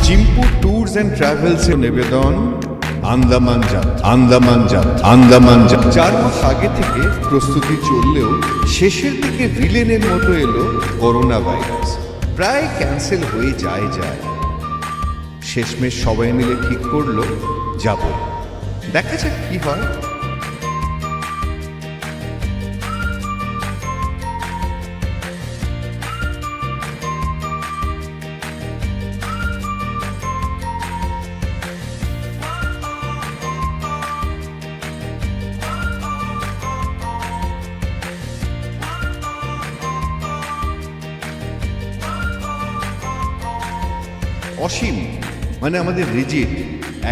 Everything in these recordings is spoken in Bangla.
চিম্পু ট্যুরস অ্যান্ড ট্রাভেলসের নিবেদন আন্দামান যাত্রা 4 মাস আগে থেকে প্রস্তুতি চললেও শেষের দিকে ভিলেনের মতো এলো করোনা ভাইরাস। প্রায় ক্যান্সেল হয়ে যায়। শেষমেশ সবাই মিলে ঠিক করলো যাব, দেখা যাক কি হয়। অসীম মানে আমাদের রিজিট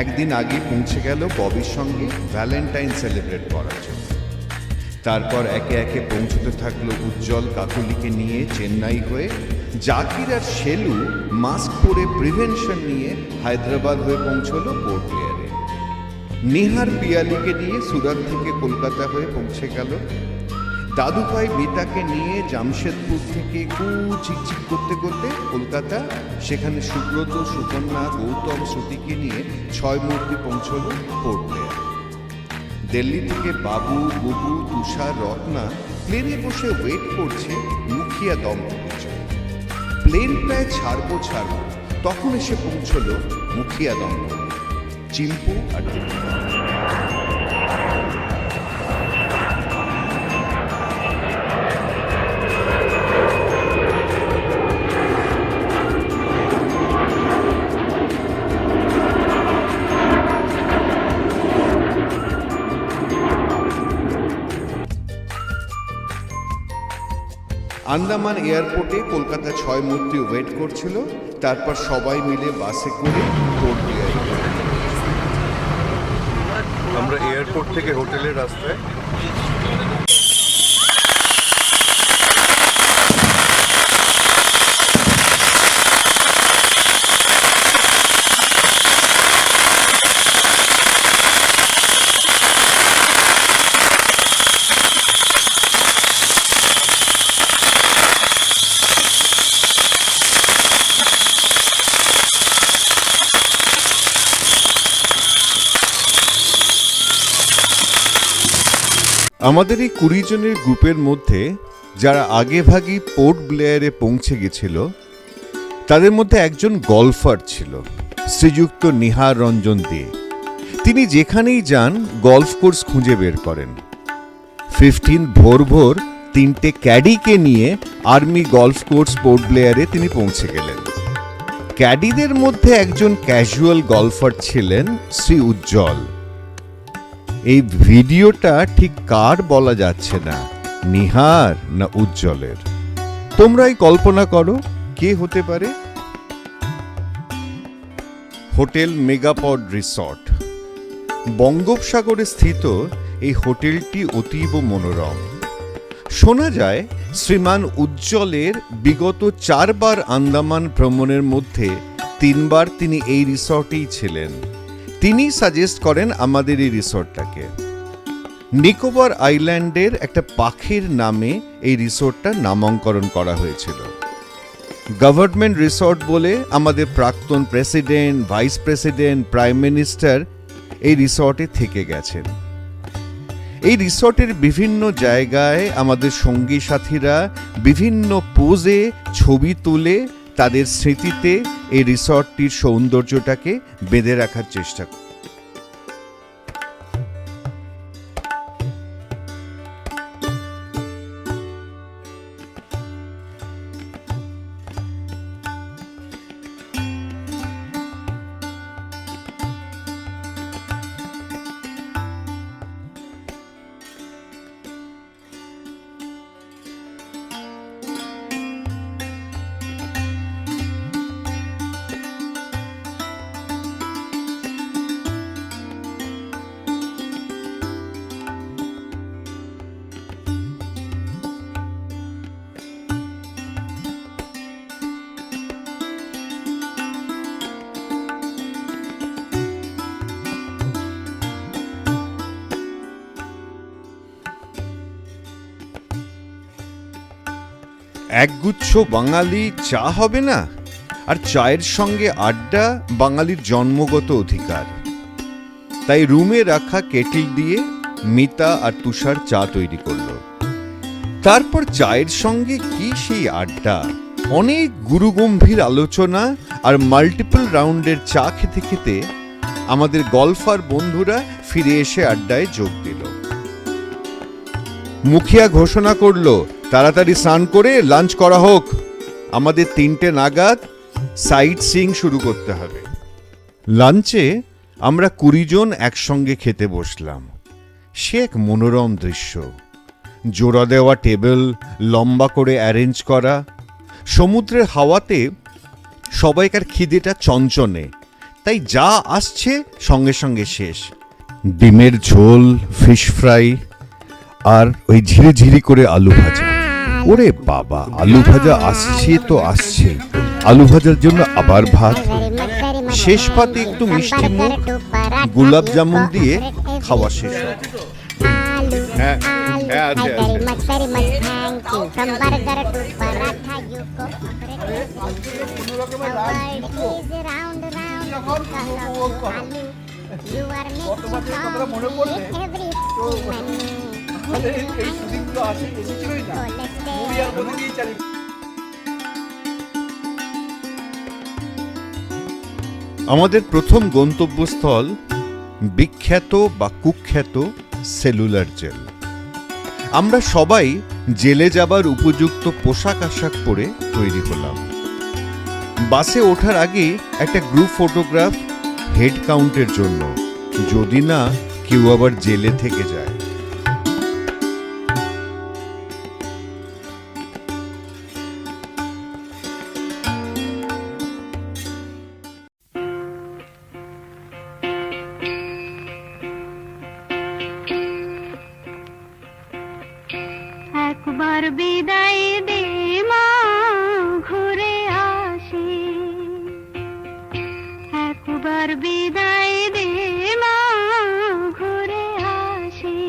একদিন আগে পৌঁছে গেল ববির সঙ্গে ভ্যালেন্টাইন সেলিব্রেট করার জন্য। তারপর একে একে পৌঁছতে থাকলো উজ্জ্বল কাকুলিকে নিয়ে চেন্নাই হয়ে, জাকির আর শেলু মাস্ক পরে প্রিভেনশন নিয়ে হায়দ্রাবাদ হয়ে পৌঁছলো পোর্ট ব্লেয়ারে। নিহার পিয়ালিকে নিয়ে সুরাত থেকে কলকাতা হয়ে পৌঁছে গেল। দাদুভাই মিতাকে নিয়ে জামশেদপুর থেকে চিকচিক করতে করতে কলকাতা, সেখানে সুব্রত, সুকন্যা, গৌতম, শ্রুতিকে নিয়ে 6 মূর্তি পৌঁছল পোর্ট ব্লেয়ার। দিল্লি থেকে বাবু, বুবু, তুষার, রত্না প্লেনে বসে ওয়েট করছে মুখিয়া দম্পতির জন্য। প্লেন প্রায় ছাড়বো তখন এসে পৌঁছল মুখিয়া দম্পতি, চিম্পু আর আন্দামান এয়ারপোর্টে কলকাতা 6 মূর্তি ওয়েট করছিল। তারপর সবাই মিলে বাসে করে পোর্ট ব্লেয়ারে। আমরা এয়ারপোর্ট থেকে হোটেলের রাস্তায় আমাদের এই 20 জনের গ্রুপের মধ্যে যারা আগেভাগেই পোর্ট ব্লেয়ারে পৌঁছে গেছিল, তাদের মধ্যে একজন গলফার ছিল, শ্রীযুক্ত নিহার রঞ্জন দে। তিনি যেখানেই যান গলফ কোর্স খুঁজে বের করেন। 15 ভোর 3টে ক্যাডিকে নিয়ে আর্মি গলফ কোর্স পোর্ট ব্লেয়ারে তিনি পৌঁছে গেলেন। ক্যাডিদের মধ্যে একজন ক্যাজুয়াল গলফার ছিলেন শ্রী উজ্জ্বল। এই ভিডিওটা ঠিক কার বলা যাচ্ছে না, নিহার না উজ্জ্বলের। তোমরাই কল্পনা করো কে হতে পারে। হোটেল মেগাপড রিসর্ট বঙ্গোপসাগরে স্থিত এই হোটেলটি অতীব মনোরম। শোনা যায় শ্রীমান উজ্জ্বলের বিগত 4 বার আন্দামান ভ্রমণের মধ্যে 3 বার তিনি এই রিসর্টেই ছিলেন। তিনি সাজেস্ট করেন আমাদের এই রিসর্টটাকে। নিকোবর আইল্যান্ডের একটা পাখির নামে এই রিসর্টটা নামকরণ করা হয়েছিল। গভর্নমেন্ট রিসর্ট বলে আমাদের প্রাক্তন president, vice president, prime minister এই রিসর্টে থেকে গেছেন। এই রিসর্টের বিভিন্ন জায়গায় আমাদের সঙ্গী সাথীরা বিভিন্ন পোজে ছবি তুলে তাদের স্মৃতিতে এই রিসর্টটির সৌন্দর্যটাকে বেঁধে রাখার চেষ্টা করে। একগুচ্ছ বাঙালি চা হবে না? আর চায়ের সঙ্গে আড্ডা বাঙালির জন্মগত অধিকার। তাই রুমে রাখা কেটল দিয়ে মিতা আর তুষার চা তৈরি করলো। তারপর চায়ের সঙ্গে কি সেই আড্ডা, অনেক গুরুগম্ভীর আলোচনা আর মাল্টিপল রাউন্ডের চা খেতে খেতে আমাদের গলফার বন্ধুরা ফিরে এসে আড্ডায় যোগ দিল। মুখিয়া ঘোষণা করলো তাড়াতাড়ি স্নান করে লাঞ্চ করা হোক, আমাদের 3টে নাগাদ সাইট সিইং শুরু করতে হবে। লাঞ্চে আমরা 20 জন একসঙ্গে খেতে বসলাম। সে এক মনোরম দৃশ্য। জোড়া দেওয়া টেবিল, লম্বা করে অ্যারেঞ্জ করা, সমুদ্রের হাওয়াতে সবাইকার খিদেটা চঞ্চনে, তাই যা আসছে সঙ্গে সঙ্গে শেষ। ডিমের ঝোল, ফিশ ফ্রাই আর ওই ঝিরিঝিরি করে আলু ভাজা। ওরে বাবা, আলু ভাজা আসছে তো আসছে, আলু ভাজার জন্য আবার ভাত, শেষ পাতে একটু মিষ্টি মুখ, গোলাপ জামুন দিয়ে খাওয়া শেষ। হ্যাঁ হ্যাঁ, আছে আমাদের প্রথম গন্তব্যস্থল বিখ্যাত বা কুখ্যাত সেলুলার জেল। আমরা সবাই জেলে যাবার উপযুক্ত পোশাক আশাক পরে তৈরি হলাম। বাসে ওঠার আগে একটা গ্রুপ ফটোগ্রাফ হেড কাউন্টের জন্য, যদি না কেউ আবার জেলে থেকে যায়। একবার বিদায় দে মা, ঘুরে আসি। একবার বিদায় দে মা, ঘুরে আসি।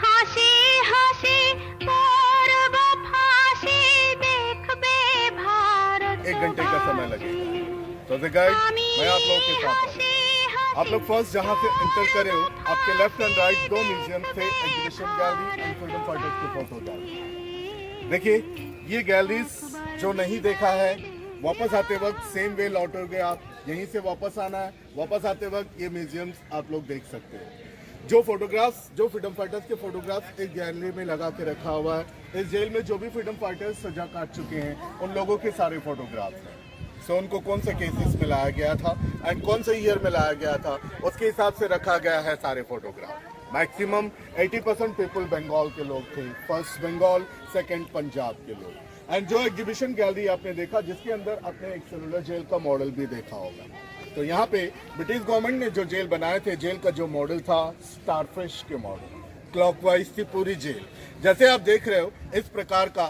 হাসি হাসি পরব ফাঁসি, দেখবে ভারত। 1 घंटे का समय लगेगा। तो द गाइड मैं आप लोगों के साथ हूँ। आप लोग फर्स्ट जहाँ से इंटर करे हो, आपके लेफ्ट एंड राइट 2 म्यूजियम थे, exhibition gallery and freedom fighters के फोटो गैलरी। देखिए ये गैलरीज जो नहीं देखा है, वापस आते वक्त सेम वे लौटोगे आप, यहीं से वापस आना है। वापस आते वक्त ये म्यूजियम्स आप लोग देख सकते हो। जो फोटोग्राफ्स, जो फ्रीडम फाइटर्स के फोटोग्राफ्स एक गैलरी में लगा के रखा हुआ है। इस जेल में जो भी फ्रीडम फाइटर्स सजा काट चुके हैं, उन लोगों के सारे फोटोग्राफ्स हैं। सो उनको कौन से केसेस में लाया गया था एंड कौन से ईयर में लाया गया था, उसके हिसाब से रखा गया है सारे फोटोग्राफ। मैक्सिमम 80% पीपल बंगाल के लोग थे, फर्स्ट बंगाल, सेकंड पंजाब के लोग। एंड जो एग्जीबिशन गैलरी आपने देखा, जिसके अंदर आपने एक सेलुलर जेल का मॉडल भी देखा होगा। तो यहाँ पे ब्रिटिश गवर्नमेंट ने जो जेल बनाए थे, जेल का जो मॉडल था स्टारफिश के मॉडल, क्लॉकवाइज थी पूरी जेल। जैसे आप देख रहे हो इस प्रकार का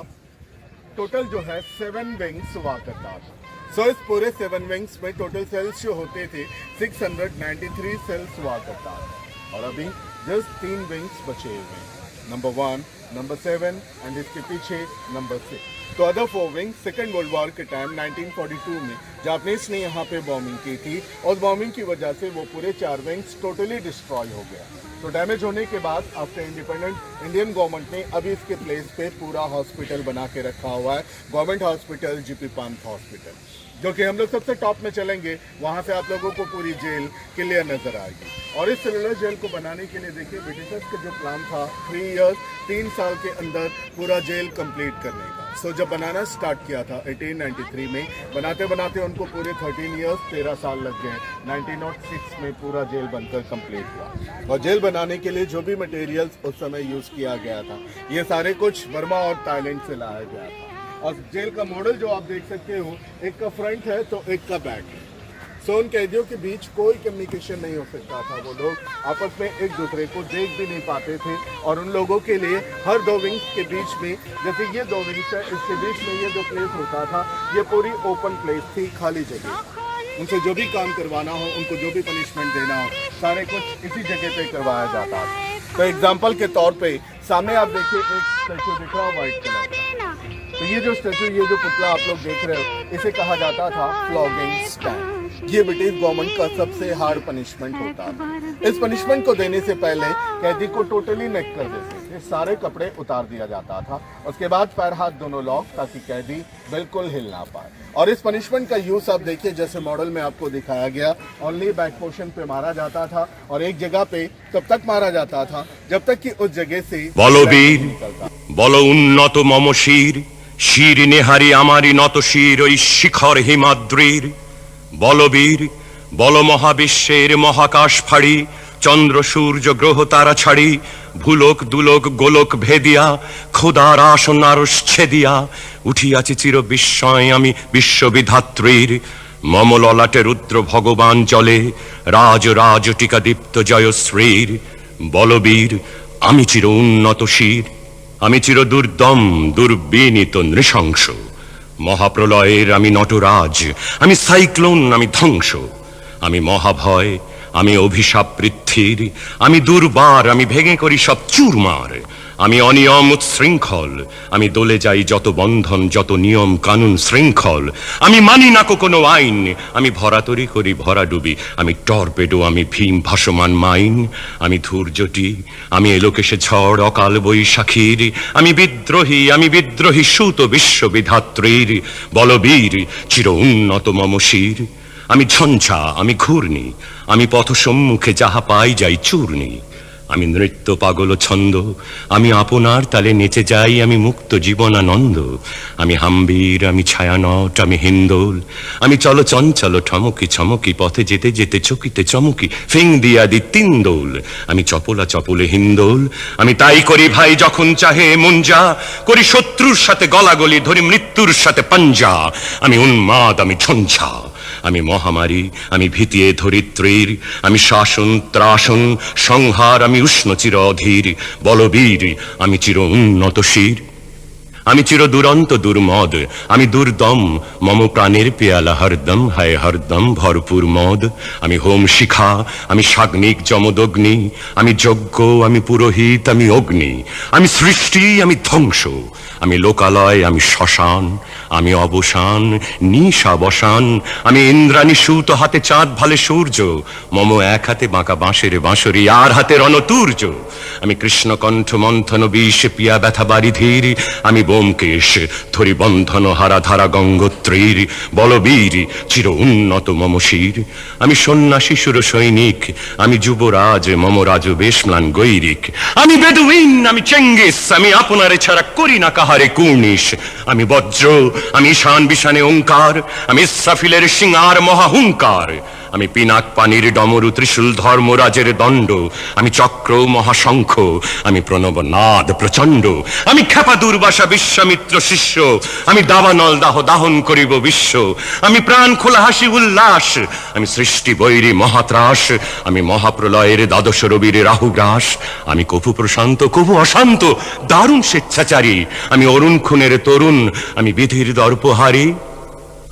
टोटल जो है 7 विंग्स हुआ करता था। सो इस पूरे 7 विंग्स में टोटल सेल्स जो होते थे 693 सेल्स हुआ करता था। और अभी जस्ट 3 विंग्स बचे हुए हैं, नंबर 1, नंबर 7 एंड इसके पीछे नंबर 6। तो other 4 wings second world war के टाइम 1942 में जापानीज ने यहाँ पे बॉम्बिंग की थी, और बॉम्बिंग की वजह से वो पूरे 4 विंग्स टोटली डिस्ट्रॉय हो गया। तो डैमेज होने के बाद आफ्टर इंडिपेंडेंट इंडियन गवर्नमेंट ने अभी इसके प्लेस पे पूरा हॉस्पिटल बना के रखा हुआ है, government hospital, GP Pant hospital, जो कि हम लोग सबसे टॉप में चलेंगे। वहाँ से आप लोगों को पूरी जेल क्लियर नजर आएगी। और इस सेलुलर जेल को बनाने के लिए देखिए ब्रिटिशर्स का जो प्लान था 3 साल के अंदर पूरा जेल कंप्लीट करने का। सो जब बनाना स्टार्ट किया था 1893 में, बनाते बनाते उनको पूरे 13 साल लग गए। 1906 में पूरा जेल बनकर कंप्लीट हुआ। और जेल बनाने के लिए जो भी मटेरियल्स उस समय यूज़ किया गया था, ये सारे कुछ बर्मा और थाईलैंड से लाया गया था। और जेल का मॉडल जो आप देख सकते हो, एक का फ्रंट है तो एक का बैक है। सो उन कैदियों के बीच कोई कम्युनिकेशन नहीं हो सकता था, वो लोग आपस में एक दूसरे को देख भी नहीं पाते थे। और उन लोगों के लिए हर 2 विंग्स के बीच में, जैसे ये 2 विंग्स है, इसके बीच में ये जो प्लेस होता था, ये पूरी ओपन प्लेस थी, खाली जगह। उनसे जो भी काम करवाना हो, उनको जो भी पनिशमेंट देना हो, सारे कुछ इसी जगह पे करवाया जाता था। तो एग्जाम्पल के तौर पे सामने आप देखिए एक स्टैचू दिख रहा है व्हाइट कलर का, तो ये जो स्टैचू, ये जो पुतला आप लोग देख रहे हो, इसे कहा जाता था फ्लॉगिंग स्टैम्प। ये ब्रिटिश गवर्नमेंट का सबसे हार्ड पनिशमेंट होता था। इस पनिशमेंट को देने से पहले कैदी को टोटली नेक कर देते थे, सारे कपड़े उतार दिया जाता था। उसके बाद पैर हाथ दोनों लॉक, ताकि कैदी बिल्कुल हिल ना पाए। और इस पनिशमेंट का यूज आप देखिए, जैसे मॉडल में आपको दिखाया गया, ओनली बैक पोर्शन पे मारा जाता था और एक जगह पे तब तक मारा जाता था जब तक कि उस जगह से বলবীর বল উন্নত মম শির শির নেহারি আমারি নত শির ওই শিখর হিমাদ্রির বলবীর বল মহাবিশ্বের মহাকাশ ফাড়ি চন্দ্র সূর্য গ্রহ তারা ছাড়ি ভুলোক দুলোক গোলক ভেদিয়া খোদার আসন আরশ ছেদিয়া উঠিয়াছি চির বিস্ময় আমি বিশ্ববিধাত্রীর মম ললাটে রুদ্র ভগবান জলে রাজ রাজ টিকা দীপ্ত জয়শ্রীর বলবীর আমি চির উন্নত শির আমি চির দুর্দম দুর্বিনীত নৃশংস মহাপ্রলয়ের আমি নটরাজ আমি সাইক্লোন আমি ধ্বংস আমি মহাভয় আমি অভিশাপ পৃথ্বীর আমি দুর্বার আমি ভেঙে করি সব চুরমার আমি অনিয়ম উচ্ছৃঙ্খল আমি দলে যাই যত বন্ধন যত নিয়ম কানুন শৃঙ্খল আমি মানি না কোনো আইন আমি ভরাতরি করি ভরা ডুবি আমি টর্পেডো আমি ভীম ভাসমান মাইন আমি ধূর্যটি আমি এলোকেশে ঝড় অকাল বৈশাখীর আমি বিদ্রোহী সুত বিশ্ববিধাত্রীর বলবীর চির উন্নত মম শির আমি ঝঞ্ঝা আমি ঘূর্ণি আমি পথ সম্মুখে যাহা পাই যাই চূর্ণি আমি নৃত্য পাগল ছন্দ আমি আপনার তালে নেচে যাই আমি মুক্ত জীবনানন্দ আমি হাম্বীর আমি ছায়ানট আমি হিন্দোল আমি চল চঞ্চল ঠমকি ছমকি পথে যেতে যেতে চকিতে চমকি ফিং দিয়া দি তিনদোল আমি চপলা চপলে হিন্দোল আমি তাই করি ভাই যখন চাহে মুঞ্জা করি শত্রুর সাথে গলাগলি ধরি মৃত্যুর সাথে পাঞ্জা আমি উন্মাদ আমি ঝঞ্ঝা আমি মহামারী আমি ভীতিয়ে ধরিত্রীর আমি শাসন ত্রাসন সংহার আমি উষ্ণ চির অধীর বলবীর আমি চির উন্নত শির আমি চির দুরন্ত দুর্মদ আমি দুর্দম মম প্রাণের পেয়ালা হরদম হায় হরদম ভরপুর মদ আমি হোম শিখা আমি সাগ্নিক যমদগ্নি আমি যজ্ঞ আমি পুরোহিত আমি অগ্নি আমি সৃষ্টি আমি ধ্বংস আমি লোকালয় আমি শ্মশান আমি অবসান নিশাবসান আমি ইন্দ্রাণী সুত হাতে চাঁদ ভালে সূর্য মম এক হাতে বাঁকা বাঁশের বাঁশরি আর হাতে রণতুর্য আমি কৃষ্ণকণ্ঠ মন্থন বিষ পিয়া ব্যথা বারিধীর আমি বোমকেশ ধরি বন্ধন হারা ধারা গঙ্গোত্রীর বলবীর চির উন্নত মম শির আমি সন্ন্যাসী সুর সৈনিক আমি যুবরাজ মম রাজবেশ ম্লান গৈরিক আমি বেদুইন আমি চেঙ্গিস আমি আপনারে ছাড়া করি না কাহারে কুর্নিশ আমি বজ্র আমি ঈশান বিশানে ওঙ্কার আমি ইসরাফিলের সিংহার মহাহুঙ্কার আমি পিনাক পানির ডমরু ত্রিশূল ধর্মরাজের দণ্ড আমি চক্র মহাশঙ্খ আমি প্রণবনাদ প্রচণ্ড আমি ক্ষেপা দুর্বাসা বিশ্বামিত্র শিষ্য আমি দাবানল দাহ দাহন করিব বিশ্ব আমি প্রাণ খোলা হাসি উল্লাস আমি সৃষ্টি বৈরী মহাত্রাস আমি মহাপ্রলয়ের দ্বাদশ রবির রাহুগ্রাস আমি কপু প্রশান্ত কপু অশান্ত দারুণ স্বেচ্ছাচারী আমি অরুণ খুনের তরুণ আমি বিধির দর্পহারী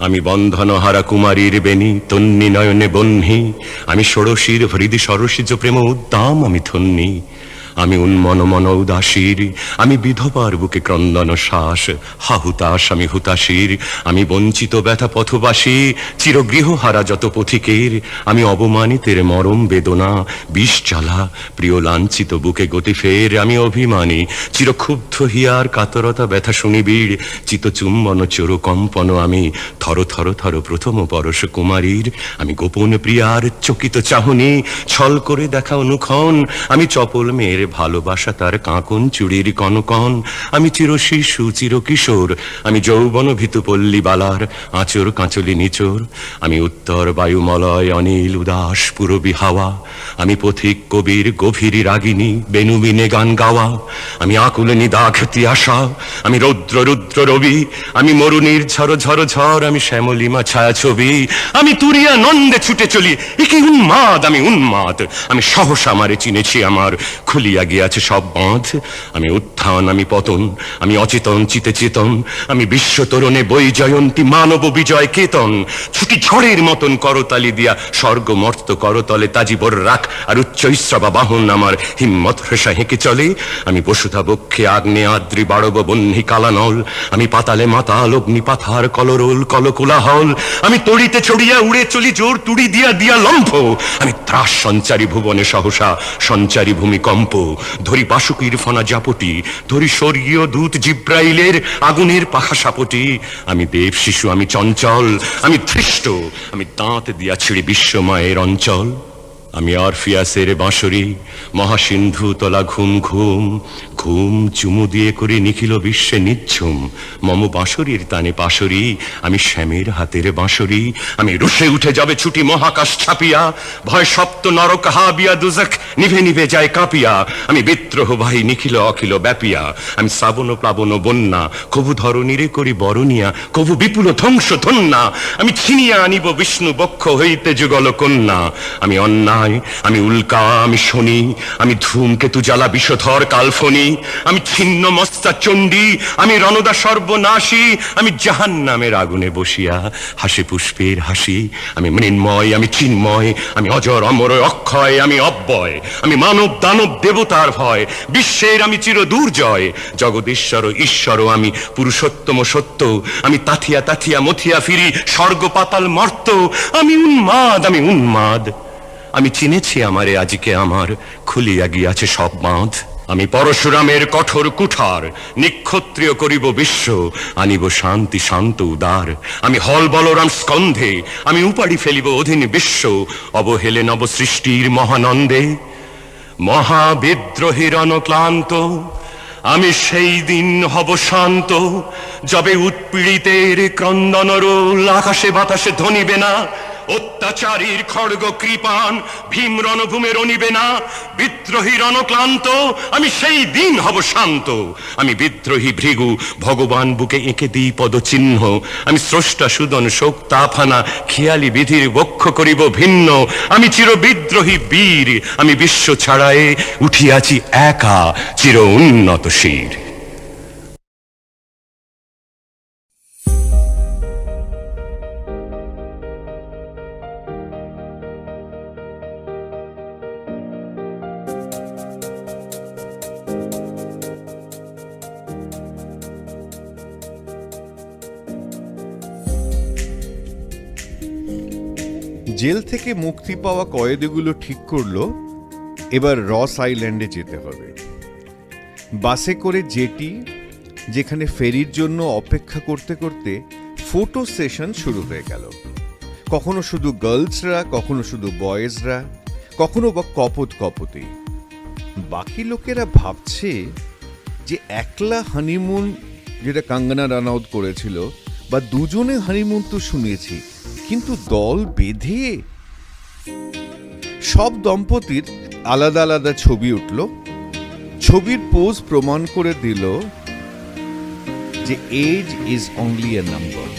আমি বন্ধনহারা কুমারীর বেনি তন্নি নয়নে বহ্নি আমি ষোড়শীর হৃদি সরসিজ প্রেম উদ্দাম আমি ধন্যী আমি উন্মন মন উদাসীর আমি বিধবার বুকে ক্রন্দন শ্বাস হাহুতাস আমি হুতাশীর আমি বঞ্চিত ব্যথা পথবাসী চিরগৃহহারা যত পথিকের আমি অবমানিতের মরম বেদনা বিষ জ্বালা প্রিয় লাঞ্ছিত বুকে গতি ফের আমি অভিমানী চিরক্ষুব্ধ হিয়ার কাতরতা ব্যথা শুনিবিড় চিতচুম্বন চোর কম্পন আমি থর থর থর প্রথম পরশ কুমারীর আমি গোপন প্রিয়ার চকিত চাহনি ছল করে দেখা অনুক্ষণ আমি চপল মেয়ের ভালোবাসা তার কাঁকন চুড়ির কনকন আমি চির শিশু চির কিশোর আমি যৌবন ভীতু পল্লী বালার আঁচর কাঁচলি নিচোর আমি উত্তর বায়ুমলয় অনিল উদাস পুরবী হাওয়া আমি পথিক কবির গভীর রাগিনী বেনুবিনে গান গাওয়া আমি আকুল নিদাঘতি আশা আমি রৌদ্র রুদ্র রবি আমি মরুনির ঝড় ঝড় ঝড় আমি শ্যামলিমা ছায়া ছবি আমি তুরিয়া নন্দে ছুটে চলি এ কি উন্মাদ আমি উন্মাদ আমি সহসা আমারে চিনেছি আমার খুলিয়া খুলিয়া গিয়াছে সব বাঁধ। আমি উত্থান, আমি পতন, আমি অচেতন চিতে চেতন, আমি বিশ্ব তরুণে বই জয়ন্তী মানব বিজয় কেতন। ছুটি ঝড়ের মতন করতালি দিয়া স্বর্গ মর্ত করতলে তাজিবর রাখ আর উচ্চৈশ্রবা বাহন আমার হিম্মত হ্রেষা হেঁকে চলে। আমি বসুধা বক্ষে আগ্নে আদ্রি বাড়ব বহ্নি কালানল, আমি পাতালে মাতাল অগ্নি পাথার কলরোল কলকোলাহল, আমি তড়িতে চড়িয়া উড়ে চলি জোর তুড়ি দিয়া দিয়া লম্ফ, আমি ত্রাস সঞ্চারী ভুবনে সহসা সঞ্চারী ভূমিকম্প। ধরি বাসুকীর ফনা জাপটি, ধরি স্বর্গীয় দূত জিব্রাইলের আগুনের পাখা সাপটি। আমি দেব শিশু, আমি চঞ্চল, আমি ধৃষ্ট, আমি দাঁত দিয়া ছিঁড়ি বিশ্বময়ের অঞ্চল। আমি অরফিয়াসের বাঁশরি, মহাসিন্ধু তলা ঘুম ঘুম, ঘুম চুমু দিয়ে করে নিখিল বিশ্বে নিচ্ছুম। মম বাঁশরির তানে পাশরি, আমি শ্যামের হাতের বাঁশরি। আমি রুষে উঠে যাবে ছুটি মহাকাশ ছাপিয়া, ভয় সপ্ত নরক হাবিয়া দুজক নিভে নিভে যায় কাঁপিয়া। আমি বিদ্রোহ ভাই নিখিল অখিল ব্যাপিয়া, আমি শ্রাবণ প্লাবন বন্যা, কবু ধরণীরে করি বরণিয়া, কবু বিপুল ধ্বংস ধন্যা। আমি ছিনিয়া আনিব বিষ্ণু বক্ষ হইতে যুগল কন্যা। আমি অন্যায়, আমি উল্কা, আমি শনি, আমি ধূমকেতু জ্বালা বিষধর কালফনি, আমি ছিন্ন মস্তা চণ্ডী, আমি রণদা সর্বনাশী, আমি জাহান্নামের আগুনে বসিয়া হাসি পুষ্পের হাসি। আমি মৃন্ময়, আমি চিন্ময়, আমি অজর অমর অক্ষয়, আমি অব্যয়, আমি মানব দানব দেবতার ভয়, বিশ্বের আমি চির দুর্জয়, জগদীশ্বর ঈশ্বর, আমি পুরুষোত্তম সত্য, আমি তাথিয়া তাথিয়া মথিয়া ফিরি স্বর্গ পাতাল মর্ত। আমি উন্মাদ, আমি উন্মাদ, আমি চিনেছি আমারে আজিকে আমার খুলিয়া গিয়াছে সব বাঁধ। আমি পরশুরামের কঠোর কুঠার, নিক্ষত্রিয় করিব বিশ্ব, আনিব শান্তি শান্ত উদার। আমি হল বলরাম স্কন্ধে, আমি উপাড়ি ফেলিব অধীন বিশ্ব, অবহেলে নব সৃষ্টির মহানন্দে। মহাবিদ্রোহীর অনক্লান্ত আমি সেই দিন হব শান্ত, যবে উৎপীড়িতের ক্রন্দন রোল আকাশে বাতাসে ধ্বনিবে না, অত্যাচারীর খড়গ কৃপান ভীম রণভূমে রণিবে না। বিদ্রোহী রণক্লান্ত আমি সেই দিন হব শান্ত। আমি বিদ্রোহী ভৃগু, ভগবান বুকে এঁকে দিই পদচিহ্ন। আমি স্রষ্টা সুদন শোক তাফানা, খেয়ালি বিধির বক্ষ করিব ভিন্ন। আমি চির বিদ্রোহী বীর, আমি বিশ্ব ছাড়ায়ে উঠিয়াছি একা চির উন্নত শির। জেল থেকে মুক্তি পাওয়া কয়েদিগুলো ঠিক করলো এবার রস আইল্যান্ডে যেতে হবে। বাসে করে জেটি, যেখানে ফেরির জন্য অপেক্ষা করতে করতে ফটো সেশন শুরু হয়ে গেল। কখনো শুধু গার্লসরা, কখনো শুধু বয়েজরা, কখনো বা কপত কপতি। বাকি লোকেরা ভাবছে যে একলা হানিমুন যেটা কাঙ্গনা রানাউত করেছিল, বা দুজনে হানিমুন তো শুনেছি, কিন্তু দল বেঁধে সব দম্পতির আলাদা আলাদা ছবি উঠল। ছবির পোজ প্রমাণ করে দিল যে age is only a number.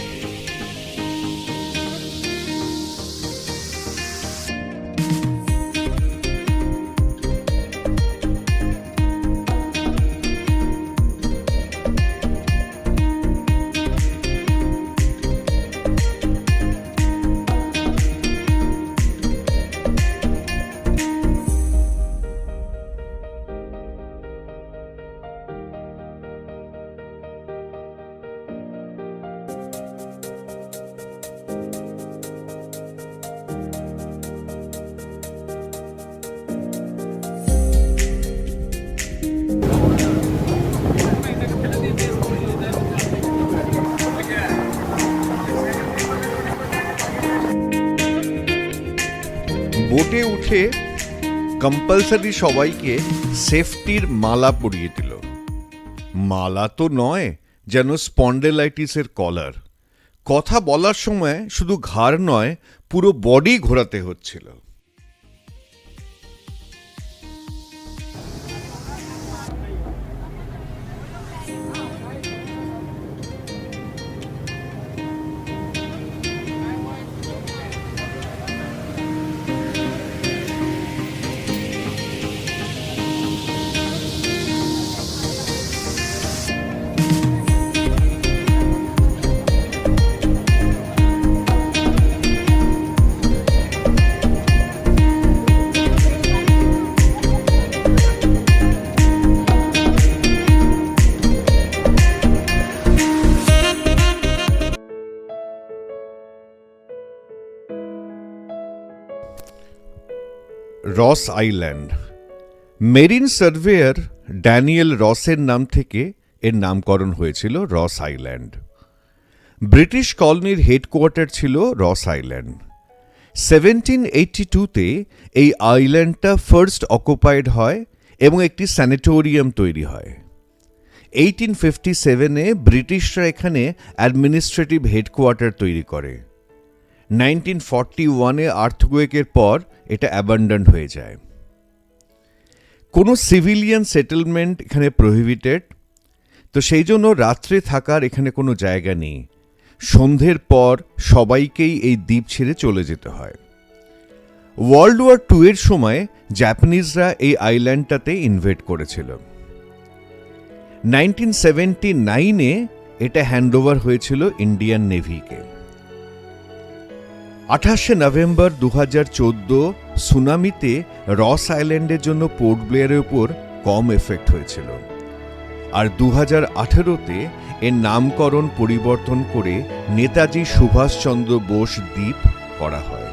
বোটে উঠে কম্পালসারি সবাইকে সেফটির মালা পরিয়ে দিল। মালা তো নয়, যেন স্পন্ডেলাইটিসের কলার। কথা বলার সময় শুধু ঘাড় নয়, পুরো বডি ঘোরাতে হচ্ছিল। রস আইল্যান্ড। মেরিন সার্ভেয়ার ড্যানিয়েল রসের নাম থেকে এর নামকরণ হয়েছিল রস আইল্যান্ড। ব্রিটিশ কলোনির হেডকোয়ার্টার ছিল রস আইল্যান্ড। 1782-তে এই আইল্যান্ডটা ফার্স্ট অকুপাইড হয় এবং একটি স্যানিটোরিয়াম তৈরি হয়। 1857-এ ব্রিটিশরা এখানে অ্যাডমিনিস্ট্রেটিভ হেডকোয়ার্টার তৈরি করে। 1941-এ আর্থকুয়েকের পর এটা অ্যাবান্ডন্ড হয়ে যায়। কোনো সিভিলিয়ান সেটেলমেন্ট এখানে প্রহিবিটেড, তো সেই জন্য রাত্রে থাকার এখানে কোনো জায়গা নেই। সন্ধ্যের পর সবাইকেই এই দ্বীপ ছেড়ে চলে যেতে হয়। ওয়ার্ল্ড ওয়ার 2 এর সময় জাপানিজরা এই আইল্যান্ডটাতে ইনভেড করেছিল। 1979-এ এটা হ্যান্ডওভার হয়েছিল ইন্ডিয়ান নেভিকে। 28শে নভেম্বর 2014 সুনামিতে রস আইল্যান্ডের জন্য পোর্ট ব্লেয়ারের উপর কম এফেক্ট হয়েছিল, আর 2018-তে এর নামকরণ পরিবর্তন করে নেতাজি সুভাষচন্দ্র বোস দ্বীপ করা হয়।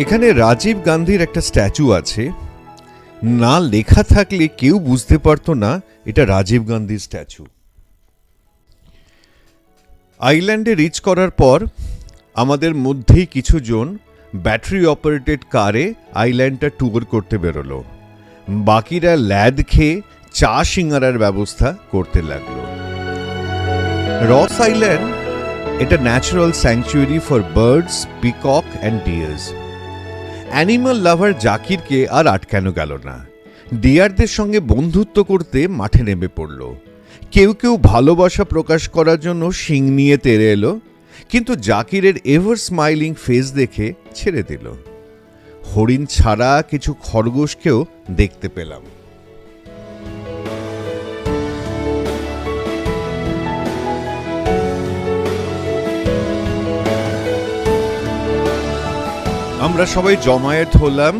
এখানে রাজীব গান্ধীর একটা স্ট্যাচু আছে। না লেখা থাকলে কেউ বুঝতে পারতো না এটা রাজীব গান্ধীর স্ট্যাচু। আইল্যান্ডে রিচ করার পর আমাদের মধ্যেই কিছু জন ব্যাটারি অপারেটেড কারে আইল্যান্ডটা ট্যুর করতে বেরোলো। বাকিরা ল্যাদ খেয়ে চা সিঙ্গারার ব্যবস্থা করতে লাগলো। রস আইল্যান্ড এটা natural sanctuary for birds, peacock and deers. Animal lover জাকিরকে আর আটকানো গেল না। ডিয়ারদের সঙ্গে বন্ধুত্ব করতে মাঠে নেমে পড়ল। কেউ কেউ ভালোবাসা প্রকাশ করার জন্য শিং নিয়ে তেড়ে এলো, কিন্তু জাকিরের এভার স্মাইলিং ফেস দেখে ছেড়ে দিল। হরিণ ছাড়া কিছু খরগোশকেও দেখতে পেলাম। আমরা সবাই জমায়েত হলাম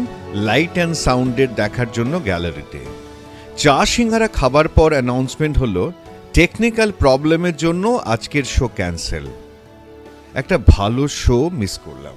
লাইট অ্যান্ড সাউন্ডের দেখার জন্য গ্যালারিতে। চা সিঙ্গারা খাবার পর অ্যানাউন্সমেন্ট হলো টেকনিক্যাল প্রবলেমের জন্য আজকের শো ক্যান্সেল। একটা ভালো শো মিস করলাম।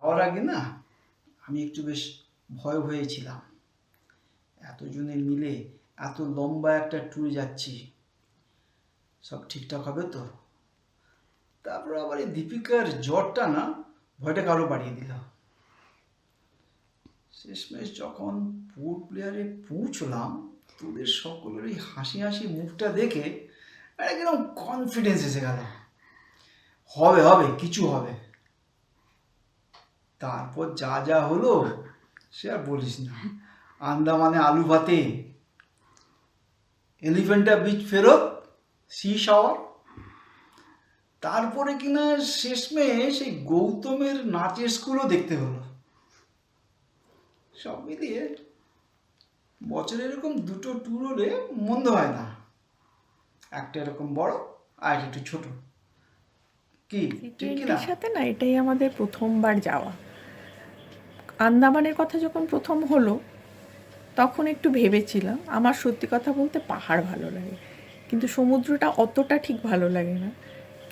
হওয়ার আগে না আমি একটু বেশ ভয় হয়েছিলাম, এতজনে মিলে এত লম্বা একটা ট্যুরে যাচ্ছি, সব ঠিকঠাক হবে তো। তারপর আবার এই দীপিকার জ্বরটা না ভয়টাকে আরো বাড়িয়ে দিল। শেষমেশ যখন পোর্ট ব্লেয়ারে পৌঁছলাম, তোদের সকলের এই হাসি হাসি মুখটা দেখে একদম কনফিডেন্স এসে গেল, হবে হবে কিছু হবে। তারপর যা যা হলো সে আর বলিস না। আন্দামানে আলু ভাতে, এলিফেন্টা বিচ ফেরত, সি শাওয়ার, তারপরে কিনা শেষমেশ সেই গৌতমের নাচের স্কুলও দেখতে হলো। সব মিলিয়ে বছরে এরকম দুটো ট্যুর হলে মন্দ হয় না, একটা এরকম বড় আর একটা একটু ছোট। কি ঠিক কি না? এর সাথে না এটাই আমাদের প্রথমবার যাওয়া। আন্দামানের কথা যখন প্রথম হলো তখন একটু ভেবেছিলাম, আমার সত্যি কথা বলতে পাহাড় ভালো লাগে, কিন্তু সমুদ্রটা অতটা ঠিক ভালো লাগে না।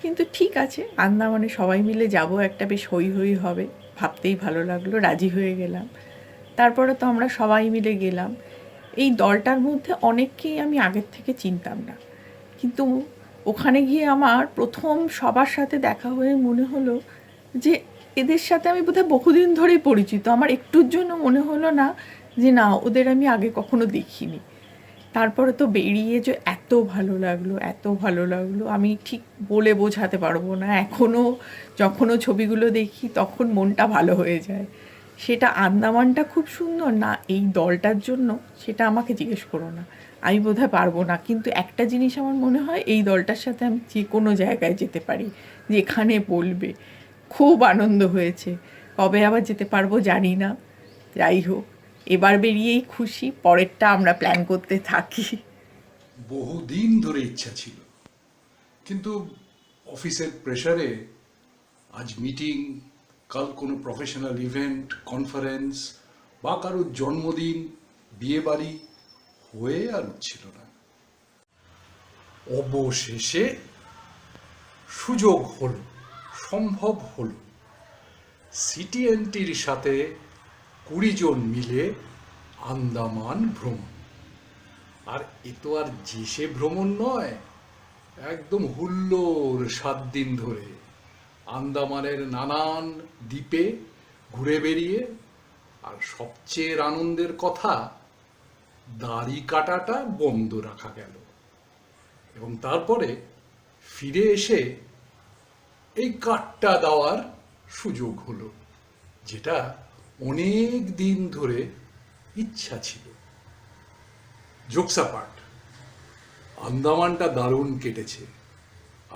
কিন্তু ঠিক আছে, আন্দামানে সবাই মিলে যাব, একটা বেশ হই হই হবে, ভাবতেই ভালো লাগলো, রাজি হয়ে গেলাম। তারপরে তো আমরা সবাই মিলে গেলাম। এই দলটার মধ্যে অনেককেই আমি আগের থেকে চিনতাম না, কিন্তু ওখানে গিয়ে আমার প্রথম সবার সাথে দেখা হয়ে মনে হলো যে এদের সাথে আমি বোধহয় বহুদিন ধরেই পরিচিত। আমার একটুর জন্য মনে হলো না যে না, ওদের আমি আগে কখনো দেখিনি। তারপরে তো বেরিয়ে যে এত ভালো লাগলো, এত ভালো লাগলো, আমি ঠিক বলে বোঝাতে পারবো না। এখনও যখনও ছবিগুলো দেখি তখন মনটা ভালো হয়ে যায়। সেটা আন্দামানটা খুব সুন্দর না এই দলটার জন্য, সেটা আমাকে জিজ্ঞেস করো না, আমি বোধহয় পারবো না। কিন্তু একটা জিনিস আমার মনে হয়, এই দলটার সাথে আমি যে কোনো জায়গায় যেতে পারি, যেখানে বলবে। খুব আনন্দ হয়েছে, কবে আবার যেতে পারবো জানি না। যাই হোক, এবার বেরিয়েই খুশি, পরেরটা আমরা প্ল্যান করতে থাকি। বহুদিন ধরে ইচ্ছা ছিল, কিন্তু অফিসের প্রেশারে আজ মিটিং, কাল কোনো প্রফেশনাল ইভেন্ট, কনফারেন্স বা কারোর জন্মদিন, বিয়ে বাড়ি হয়ে আর উঠছিল না। অবশেষে সুযোগ হলো, সম্ভব হলো। সিটিএনটির সাথে 20 জন মিলে আন্দামান ভ্রমণ। আর এ তো আর যে সে ভ্রমণ নয়, একদম হুল্লোড় 7 দিন ধরে আন্দামানের নানান দ্বীপে ঘুরে বেরিয়ে। আর সবচেয়ে আনন্দের কথা, দাড়ি কাটাটা বন্ধ রাখা গেল। এবং তারপরে ফিরে এসে এই কাটটা দেওয়ার সুযোগ হলো, যেটা অনেক দিন ধরে ইচ্ছা ছিল। জোকস অ্যাপার্ট, আন্দামানটা দারুণ কেটেছে।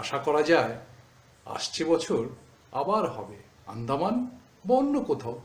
আশা করা যায় আসছে বছর আবার হবে আন্দামান বা অন্য কোথাও।